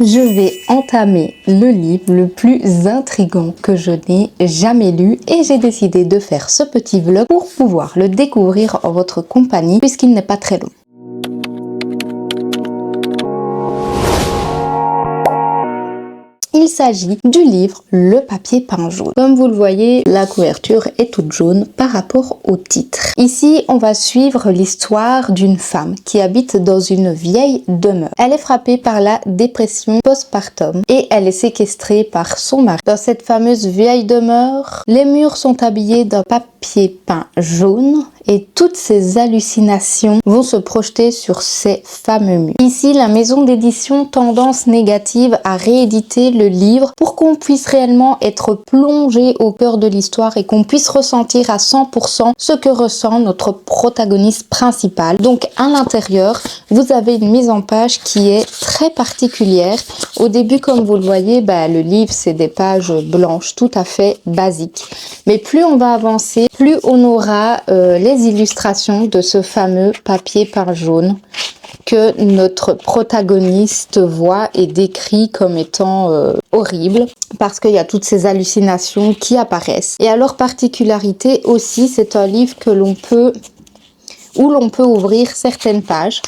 Je vais entamer le livre le plus intriguant que je n'ai jamais lu et j'ai décidé de faire ce petit vlog pour pouvoir le découvrir en votre compagnie puisqu'il n'est pas très long. Il s'agit du livre Le papier peint jaune. Comme vous le voyez, la couverture est toute jaune par rapport au titre. Ici, on va suivre l'histoire d'une femme qui habite dans une vieille demeure. Elle est frappée par la dépression postpartum et elle est séquestrée par son mari. Dans cette fameuse vieille demeure, les murs sont habillés d'un papier peint jaune et toutes ces hallucinations vont se projeter sur ces fameux murs. Ici, la maison d'édition Tendance Négative a réédité le livre pour qu'on puisse réellement être plongé au cœur de l'histoire et qu'on puisse ressentir à 100% ce que ressent notre protagoniste principal. Donc à l'intérieur, vous avez une mise en page qui est très particulière. Au début, comme vous le voyez, le livre c'est des pages blanches tout à fait basiques. Mais plus on va avancer, plus on aura les illustrations de ce fameux papier peint jaune que notre protagoniste voit et décrit comme étant horrible parce qu'il y a toutes ces hallucinations qui apparaissent. Et à leur particularité aussi, c'est un livre où l'on peut ouvrir certaines pages.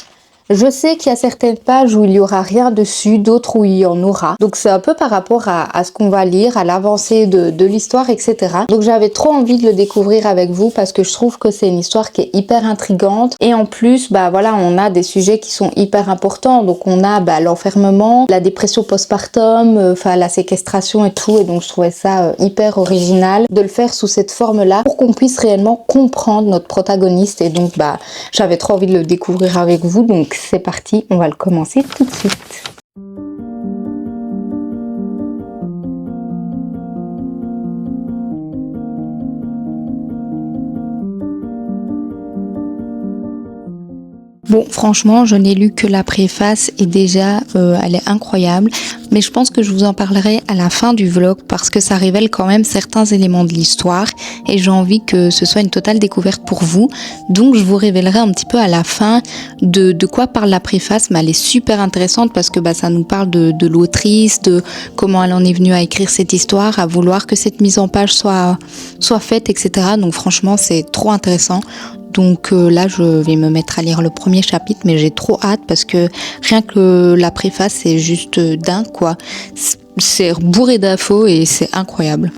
Je sais qu'il y a certaines pages où il n'y aura rien dessus, d'autres où il y en aura. Donc c'est un peu par rapport à ce qu'on va lire, à l'avancée de l'histoire, etc. Donc j'avais trop envie de le découvrir avec vous parce que je trouve que c'est une histoire qui est hyper intrigante. Et en plus, on a des sujets qui sont hyper importants. Donc on a l'enfermement, la dépression postpartum, la séquestration et tout. Et donc je trouvais ça hyper original de le faire sous cette forme-là pour qu'on puisse réellement comprendre notre protagoniste. Et donc j'avais trop envie de le découvrir avec vous. Donc c'est parti, on va le commencer tout de suite. Bon, franchement, je n'ai lu que la préface et déjà, elle est incroyable. Mais je pense que je vous en parlerai à la fin du vlog parce que ça révèle quand même certains éléments de l'histoire et j'ai envie que ce soit une totale découverte pour vous. Donc, je vous révélerai un petit peu à la fin de quoi parle la préface. Mais elle est super intéressante parce que ça nous parle de l'autrice, de comment elle en est venue à écrire cette histoire, à vouloir que cette mise en page soit faite, etc. Donc, franchement, c'est trop intéressant. Donc là, je vais me mettre à lire le premier chapitre, mais j'ai trop hâte parce que rien que la préface, c'est juste dingue, quoi. C'est bourré d'infos et c'est incroyable.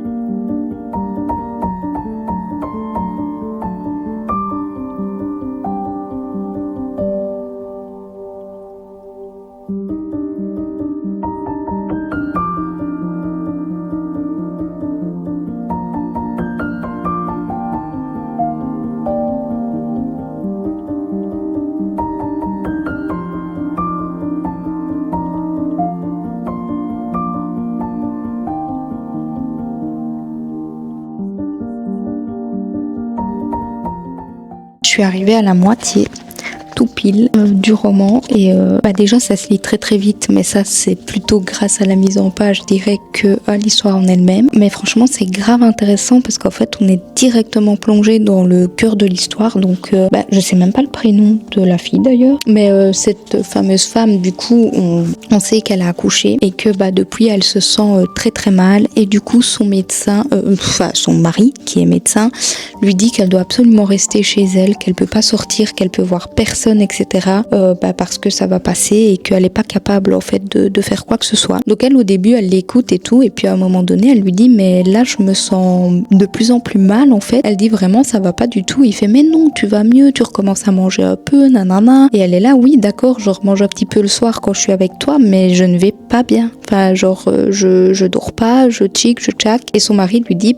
Je suis arrivée à la moitié, tout pile, du roman et déjà ça se lit très très vite, mais ça c'est plutôt grâce à la mise en page, je dirais, que à l'histoire en elle-même. Mais franchement c'est grave intéressant parce qu'en fait on est directement plongé dans le cœur de l'histoire. Donc je sais même pas le prénom de la fille d'ailleurs, mais cette fameuse femme, du coup on sait qu'elle a accouché et que depuis elle se sent très très mal et du coup son médecin, son mari qui est médecin, lui dit qu'elle doit absolument rester chez elle, qu'elle peut pas sortir, qu'elle peut voir personne, etc. Parce que ça va passer et qu'elle est pas capable en fait de faire quoi que ce soit. Donc elle au début elle l'écoute et tout et puis à un moment donné elle lui dit mais là je me sens de plus en plus mal en fait. Elle dit vraiment ça va pas du tout. Il fait mais non tu vas mieux, tu recommences à manger un peu, nanana. Et elle est là oui d'accord je remange un petit peu le soir quand je suis avec toi mais je ne vais pas bien. Je dors pas, je tic, je tchac. Et son mari lui dit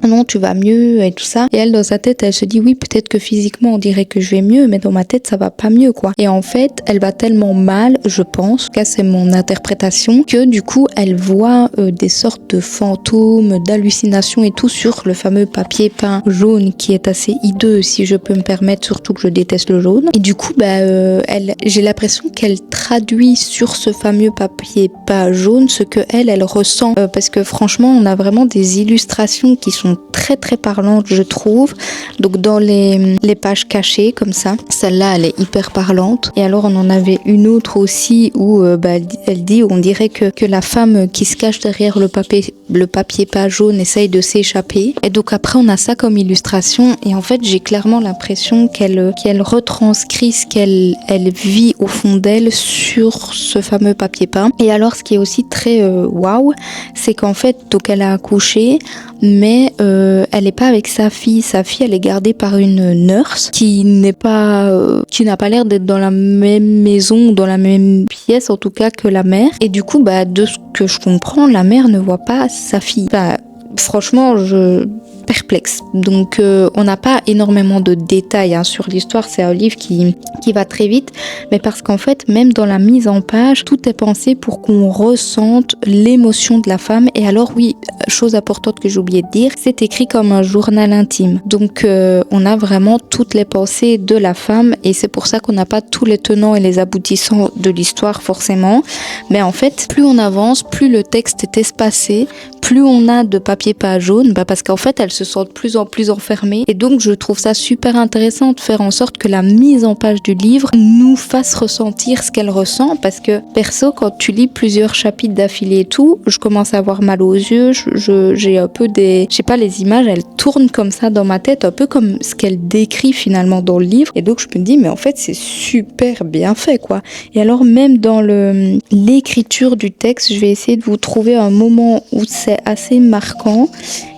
non tu vas mieux et tout ça. Et elle dans sa tête elle se dit oui peut-être que physiquement on dirait que je vais mieux mais dans ma tête ça va pas mieux quoi. Et en fait elle va tellement mal, je pense, que c'est mon interprétation, que du coup elle voit des sortes de fantômes, d'hallucinations et tout sur le fameux papier peint jaune qui est assez hideux si je peux me permettre, surtout que je déteste le jaune. Et du coup j'ai l'impression qu'elle traduit sur ce fameux papier papier peint jaune ce que elle ressent. Parce que franchement, on a vraiment des illustrations qui sont très très parlantes, je trouve. Donc dans les pages cachées comme ça, celle-là elle est hyper parlante. Et alors on en avait une autre aussi où elle dit, on dirait que la femme qui se cache derrière le papier peint jaune essaye de s'échapper. Et donc après on a ça comme illustration et en fait j'ai clairement l'impression qu'elle retranscrit ce qu'elle vit au fond d'elle sur ce fameux papier peint. Et alors ce qui est aussi très waouh, c'est qu'en fait donc elle a accouché, mais elle n'est pas avec sa fille elle est gardée par une nurse qui n'a pas l'air d'être dans la même maison, dans la même pièce en tout cas que la mère. Et du coup de ce que je comprends, la mère ne voit pas sa fille. Franchement, perplexe. Donc on n'a pas énormément de détails sur l'histoire, c'est un livre qui va très vite, mais parce qu'en fait même dans la mise en page, tout est pensé pour qu'on ressente l'émotion de la femme. Et alors oui, chose importante que j'ai oublié de dire, c'est écrit comme un journal intime. Donc on a vraiment toutes les pensées de la femme et c'est pour ça qu'on n'a pas tous les tenants et les aboutissants de l'histoire forcément. Mais en fait, plus on avance, plus le texte est espacé, plus on a de papier peint jaune, parce qu'en fait, elles se sentent de plus en plus enfermées. Et donc, je trouve ça super intéressant de faire en sorte que la mise en page du livre nous fasse ressentir ce qu'elle ressent. Parce que, perso, quand tu lis plusieurs chapitres d'affilée et tout, je commence à avoir mal aux yeux. J'ai un peu je sais pas, les images, elles tournent comme ça dans ma tête, un peu comme ce qu'elle décrit finalement dans le livre. Et donc, je me dis, mais en fait, c'est super bien fait, quoi. Et alors, même dans l'écriture du texte, je vais essayer de vous trouver un moment où c'est assez marquant.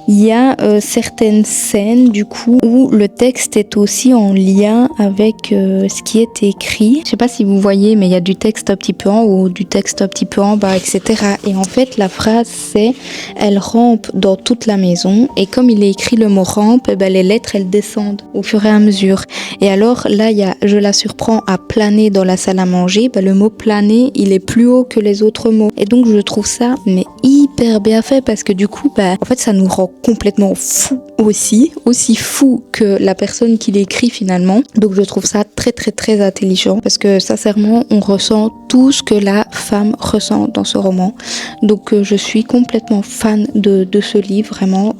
Il y a certaines scènes du coup où le texte est aussi en lien avec ce qui est écrit. Je sais pas si vous voyez, mais il y a du texte un petit peu en haut, du texte un petit peu en bas, etc. Et en fait, la phrase c'est « Elle rampe dans toute la maison » et comme il est écrit le mot « rampe », les lettres elles descendent au fur et à mesure. Et alors là, je la surprends à planer dans la salle à manger. Le mot « planer », il est plus haut que les autres mots. Et donc je trouve ça mais hyper bien fait parce que du coup, en fait, ça nous rend complètement fou aussi fou que la personne qui l'écrit finalement. Donc je trouve ça très très très intelligent parce que sincèrement on ressent tout ce que la femme ressent dans ce roman. Donc je suis complètement fan de ce livre vraiment,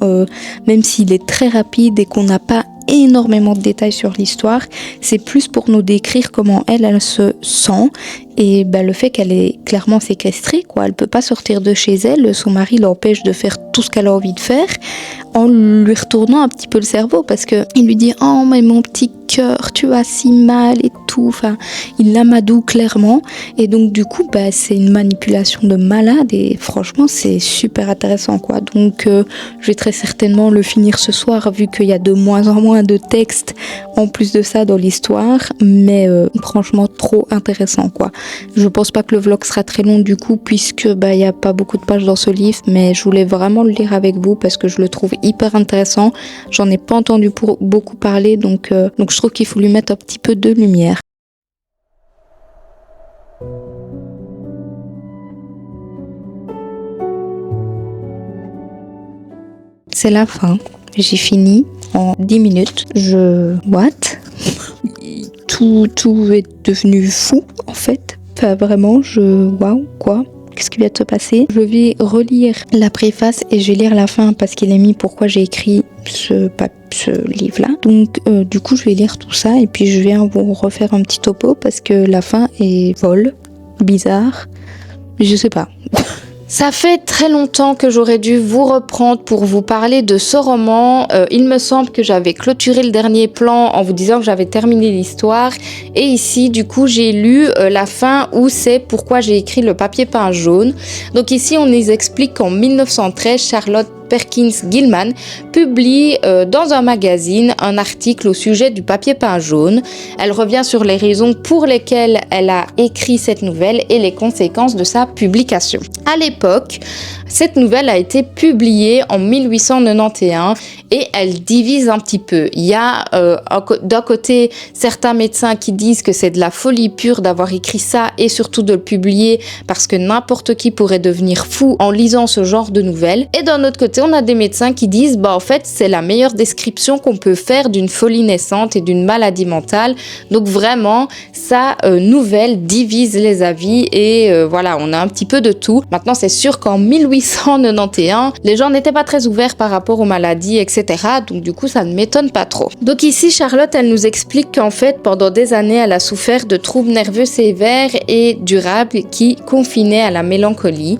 même s'il est très rapide et qu'on n'a pas énormément de détails sur l'histoire, c'est plus pour nous décrire comment elle se sent et le fait qu'elle est clairement séquestrée, quoi. Elle peut pas sortir de chez elle, son mari l'empêche de faire tout ce qu'elle a envie de faire en lui retournant un petit peu le cerveau parce que il lui dit « Oh mais mon petit cœur, tu vas si mal et tout », enfin il l'amadoue clairement et donc du coup c'est une manipulation de malade et franchement c'est super intéressant, quoi. Donc je vais très certainement le finir ce soir vu qu'il y a de moins en moins de textes en plus de ça dans l'histoire, mais franchement trop intéressant, quoi. Je pense pas que le vlog sera très long du coup puisque il y a pas beaucoup de pages dans ce livre, mais je voulais vraiment le lire avec vous parce que je le trouve hyper intéressant. J'en ai pas entendu beaucoup parler, donc je trouve qu'il faut lui mettre un petit peu de lumière. C'est la fin. J'ai fini en 10 minutes. What? Tout est devenu fou en fait. Enfin vraiment, waouh, quoi? Qu'est-ce qui vient de se passer? Je vais relire la préface et je vais lire la fin parce qu'il est mis pourquoi j'ai écrit ce livre-là. Donc du coup, je vais lire tout ça et puis je viens vous refaire un petit topo parce que la fin est folle, bizarre, je sais pas. Ça fait très longtemps que j'aurais dû vous reprendre pour vous parler de ce roman. Il me semble que j'avais clôturé le dernier plan en vous disant que j'avais terminé l'histoire. Et ici, du coup, j'ai lu la fin où c'est pourquoi j'ai écrit le papier peint jaune. Donc ici, on nous explique qu'en 1913, Charlotte Perkins Gilman publie dans un magazine un article au sujet du papier peint jaune. Elle revient sur les raisons pour lesquelles elle a écrit cette nouvelle et les conséquences de sa publication. À l'époque, cette nouvelle a été publiée en 1891 et elle divise un petit peu. Il y a d'un côté certains médecins qui disent que c'est de la folie pure d'avoir écrit ça et surtout de le publier parce que n'importe qui pourrait devenir fou en lisant ce genre de nouvelles. Et d'un autre côté, on a des médecins qui disent en fait c'est la meilleure description qu'on peut faire d'une folie naissante et d'une maladie mentale. Donc vraiment, sa nouvelle divise les avis et voilà, on a un petit peu de tout. Maintenant, c'est sûr qu'en 1891, les gens n'étaient pas très ouverts par rapport aux maladies, etc. Donc du coup, ça ne m'étonne pas trop. Donc ici, Charlotte, elle nous explique qu'en fait, pendant des années, elle a souffert de troubles nerveux sévères et durables qui confinaient à la mélancolie.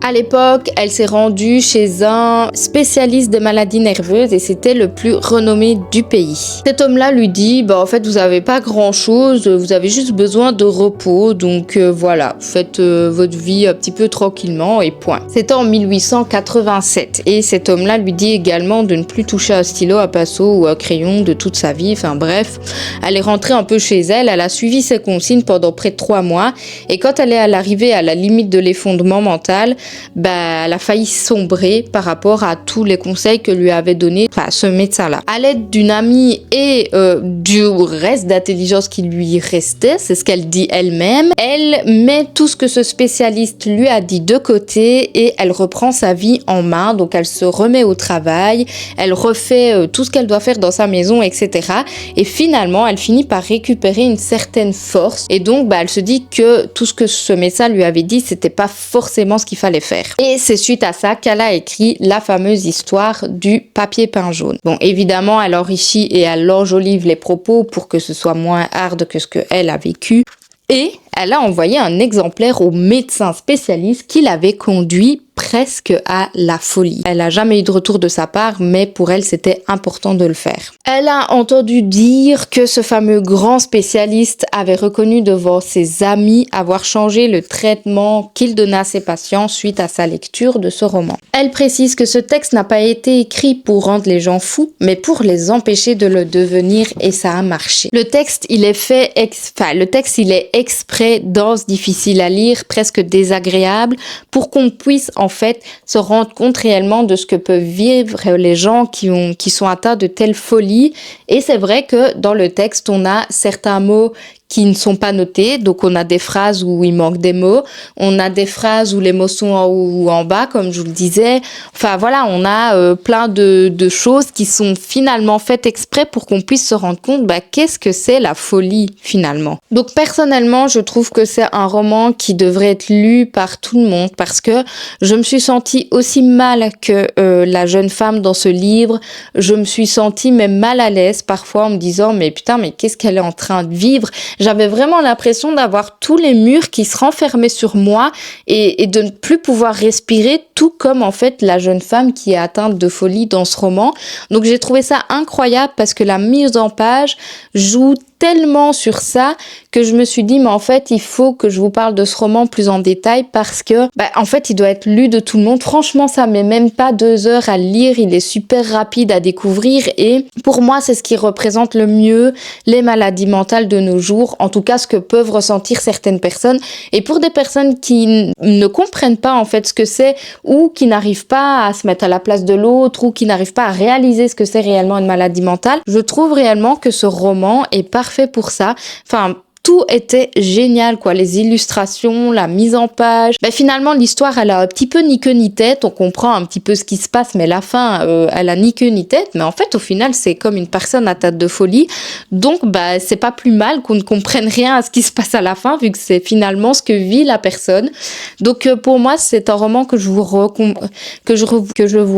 À l'époque, elle s'est rendue chez un spécialiste des maladies nerveuses et c'était le plus renommé du pays. Cet homme-là lui dit, en fait, vous n'avez pas grand-chose, vous avez juste besoin de repos, donc voilà, faites votre vie un petit peu tranquillement et point. C'était en 1887 et cet homme-là lui dit également de ne plus toucher un stylo, un pinceau ou un crayon de toute sa vie, enfin bref. Elle est rentrée un peu chez elle, elle a suivi ses consignes pendant près de 3 mois et quand elle est à l'arrivée à la limite de l'effondrement mental, elle a failli sombrer par rapport à tous les conseils que lui avait donné ce médecin-là. À l'aide d'une amie et du reste d'intelligence qui lui restait, c'est ce qu'elle dit elle-même, elle met tout ce que ce spécialiste lui a dit de côté et elle reprend sa vie en main. Donc elle se remet au travail, elle refait tout ce qu'elle doit faire dans sa maison, etc. Et finalement, elle finit par récupérer une certaine force et donc elle se dit que tout ce que ce médecin lui avait dit, c'était pas forcément ce qu'il fallait faire. Et c'est suite à ça qu'elle a écrit la fameuse histoire du papier peint jaune. Bon, évidemment, elle enrichit et elle enjolive les propos pour que ce soit moins hard que ce qu'elle a vécu. Et elle a envoyé un exemplaire au médecin spécialiste qui l'avait conduit presque à la folie. Elle n'a jamais eu de retour de sa part, mais pour elle, c'était important de le faire. Elle a entendu dire que ce fameux grand spécialiste avait reconnu devant ses amis avoir changé le traitement qu'il donnait à ses patients suite à sa lecture de ce roman. Elle précise que ce texte n'a pas été écrit pour rendre les gens fous, mais pour les empêcher de le devenir et ça a marché. Le texte, il est exprès dense, difficile à lire, presque désagréable, pour qu'on puisse en fait se rendre compte réellement de ce que peuvent vivre les gens qui sont atteints de telle folie. Et c'est vrai que dans le texte, on a certains mots qui ne sont pas notés, donc on a des phrases où il manque des mots, on a des phrases où les mots sont en haut ou en bas, comme je vous le disais. Enfin voilà, on a plein de choses qui sont finalement faites exprès pour qu'on puisse se rendre compte qu'est-ce que c'est la folie finalement. Donc personnellement, je trouve que c'est un roman qui devrait être lu par tout le monde parce que je me suis sentie aussi mal que la jeune femme dans ce livre. Je me suis sentie même mal à l'aise parfois en me disant mais qu'est-ce qu'elle est en train de vivre? J'avais vraiment l'impression d'avoir tous les murs qui se renfermaient sur moi et de ne plus pouvoir respirer, tout comme en fait la jeune femme qui est atteinte de folie dans ce roman. Donc j'ai trouvé ça incroyable parce que la mise en page joue tellement sur ça que je me suis dit mais en fait il faut que je vous parle de ce roman plus en détail parce que en fait il doit être lu de tout le monde. Franchement ça met même pas 2 heures à le lire, il est super rapide à découvrir et pour moi c'est ce qui représente le mieux les maladies mentales de nos jours, en tout cas ce que peuvent ressentir certaines personnes. Et pour des personnes qui ne comprennent pas en fait ce que c'est ou qui n'arrivent pas à se mettre à la place de l'autre ou qui n'arrivent pas à réaliser ce que c'est réellement une maladie mentale, je trouve réellement que ce roman est parfait pour ça. Enfin, tout était génial quoi, les illustrations, la mise en page. Finalement l'histoire elle a un petit peu ni queue ni tête, on comprend un petit peu ce qui se passe mais la fin elle a ni queue ni tête, mais en fait au final c'est comme une personne atteinte de folie, donc c'est pas plus mal qu'on ne comprenne rien à ce qui se passe à la fin vu que c'est finalement ce que vit la personne. Donc pour moi c'est un roman que je vous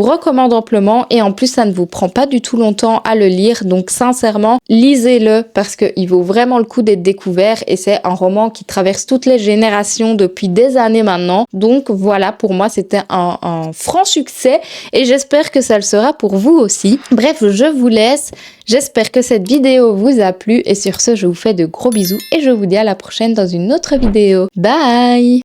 recommande amplement et en plus ça ne vous prend pas du tout longtemps à le lire, donc sincèrement lisez-le parce qu'il vaut vraiment le coup d'être découvert et c'est un roman qui traverse toutes les générations depuis des années maintenant. Donc voilà, pour moi c'était un franc succès et j'espère que ça le sera pour vous aussi. Bref, je vous laisse. J'espère que cette vidéo vous a plu et sur ce je vous fais de gros bisous et je vous dis à la prochaine dans une autre vidéo. Bye!